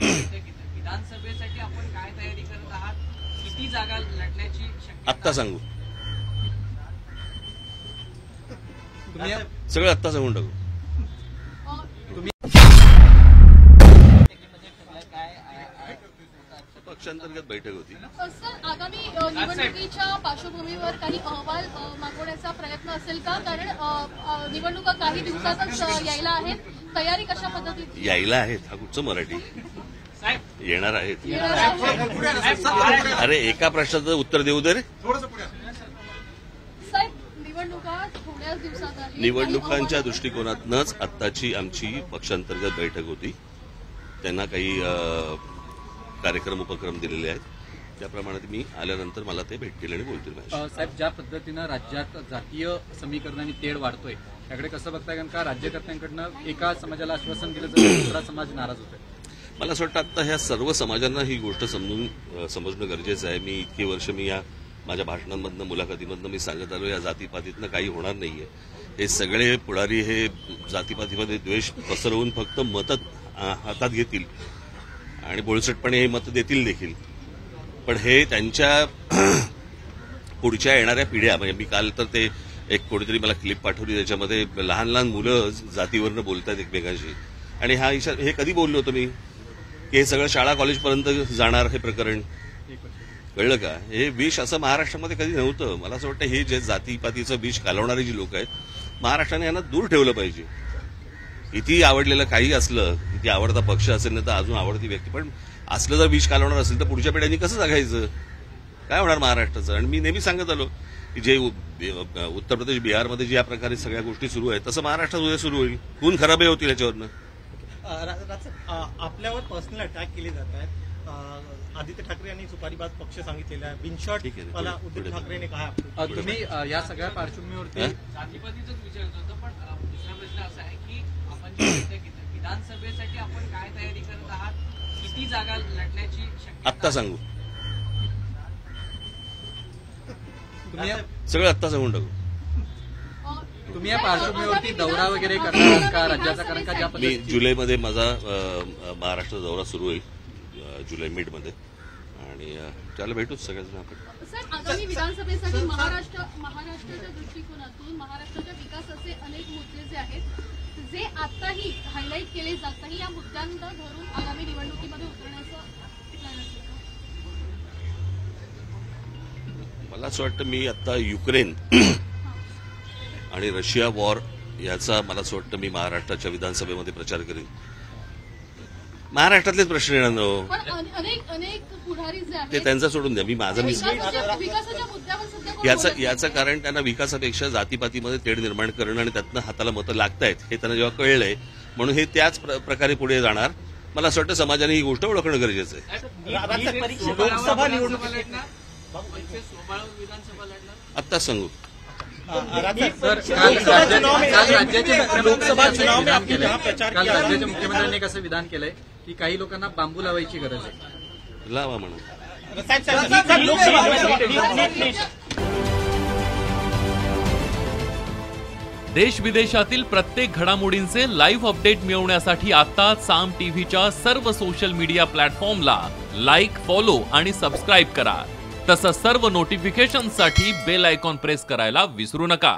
विधानसभेसाठी आपण काय तयारी करत आहात? किती जागा लढण्याची शक्यता? आत्ता सांगू, सगळं आत्ता सांगून टाकू. पक्षांतर्गत बैठक होती. सर, आगामी निवडणुकीच्या पार्श्वभूमीवर काही अहवाल मागवण्याचा प्रयत्न असेल का? कारण निवडणुका काही दिवसातच यायला आहेत. तयारी कशा पद्धतीने यायला आहेत? हा कुठचं मराठी? येणार आहेत. अरे एका प्रश्नाचं उत्तर देऊ दे रे. साहेब, निवडणुका थोड्याच दिवसात आहेत. निवडणुकांच्या दृष्टिकोनातूनच आत्ताची आमची पक्षांतर्गत बैठक होती. त्यांना काही कार्यक्रम उपक्रम दिलेले आहेत. त्याप्रमाणे मी आल्यानंतर मला ते भेटतील आणि बोलतील. साहेब, ज्या पद्धतीनं राज्यात जातीय समीकरणाने तेढ वाढतोय त्याकडे कसं बघताय? कारण का राज्यकर्त्यांकडनं एका समाजाला आश्वासन दिलं तर दुसरा समाज नाराज होतोय. मला असं वाटतं आता ह्या सर्व समाजांना ही गोष्ट समजणं गरजेचं आहे. मी इतकी वर्ष या माझ्या भाषणांमधनं मुलाखतीमधनं मी सांगत आलो, या जातीपातीतनं काही होणार नाहीये. हे सगळे पुढारी हे जातीपातीमध्ये द्वेष पसरवून फक्त मतं हातात घेतील आणि बोळसटपणे हे मतं देतील देखील. पण हे त्यांच्या पुढच्या येणाऱ्या पिढ्या, म्हणजे मी काल तर ते एक कोणीतरी मला क्लिप पाठवली, त्याच्यामध्ये लहान लहान मुलं जातीवरनं बोलतात एकमेकांशी. आणि हे कधी बोललो होतो मी की हे सगळं शाळा कॉलेजपर्यंत जाणार हे प्रकरण? कळलं का? हे विष असं महाराष्ट्रामध्ये कधी नव्हतं. मला असं वाटतं हे जे जातीपातीचं विष घालवणारी जी लोक आहेत, महाराष्ट्राने यांना दूर ठेवलं पाहिजे. किती आवडलेलं काही असलं, किती आवडता पक्ष असेल ना तर अजून आवडती व्यक्ती, पण असलं जर विष घालवणार असेल तर पुढच्या पिढ्यांनी कसं जगायचं? काय होणार महाराष्ट्राचं? आणि मी नेहमी सांगत आलो की जे उत्तर प्रदेश बिहारमध्ये ज्या प्रकारे सगळ्या गोष्टी सुरू आहेत तसं महाराष्ट्रात उद्या सुरू होईल. खून खराबही होतील याच्यावरनं. आपल्यावर पर्सनल अटॅक केले जात आहेत. आदित्य ठाकरे यांनी सुपारीबाज पक्ष सांगितलेला आहे. बिनशॉट मला उद्धव ठाकरेने काय तुम्ही या सगळ्या पार्श्वभूमीवरती जातीपातीचाच विचारत होतो. पण दुसरा प्रश्न असा आहे की आपण विधानसभेसाठी आपण काय तयारी करत आहात? किती जागा लढण्याची शक्यता? आत्ता सांगू, सगळं आत्ता सांगून टाकू. तुम्ही या पार्श्वभूमीवरती दौरा वगैरे करणार का राज्याचा? कारण का ज्या मी जुलैमध्ये माझा महाराष्ट्र दौरा सुरू होईल, जुलै मिडमध्ये, आणि त्याला भेटूच सगळ्यांना आपण. सर, आगामी विधानसभेसाठी महाराष्ट्राच्या दृष्टिकोनातून महाराष्ट्राच्या विकासाचे अनेक मुद्दे जे आहेत, जे आताही हायलाईट केले जात नाही, या मुद्द्यांना धरून आगामी निवडणुकीमध्ये उतरण्याचं प्लॅन असेल का? मला असं वाटतं मी आता युक्रेन आणि रशिया वॉर याचा मला असं वाटतं मी महाराष्ट्राच्या विधानसभेमध्ये प्रचार करेन. महाराष्ट्रातलेच प्रश्न येणार अनेक पुढारी जे आहेत ते त्यांचा सोडून द्या. मी माझं विकासाच्या मुद्द्यावर याचं कारण त्यांना विकासापेक्षा जातीपातीमध्ये तेढ निर्माण करणं आणि त्यातनं हाताला मतं लागतायत हे त्यांना जेव्हा कळलंय, म्हणून हे त्याच प्रकारे पुढे जाणार. मला असं वाटतं समाजाने ही गोष्ट ओळखणं गरजेचं आहे. लोकसभा निवडणूक आत्ताच सांगू. राज्याच्या मुख्यमंत्र्यांनी कसं विधान केलंय की काही लोकांना बांबू लावायची गरज आहे? लावा म्हणून. देश विदेशातील प्रत्येक घडामोडींचे लाईव्ह अपडेट मिळवण्यासाठी आता साम टीव्हीच्या सर्व सोशल मीडिया प्लॅटफॉर्मला लाईक, फॉलो आणि सबस्क्राईब करा. तसंच सर्व नोटिफिकेशनसाठी बेल आयकॉन प्रेस करायला विसरू नका.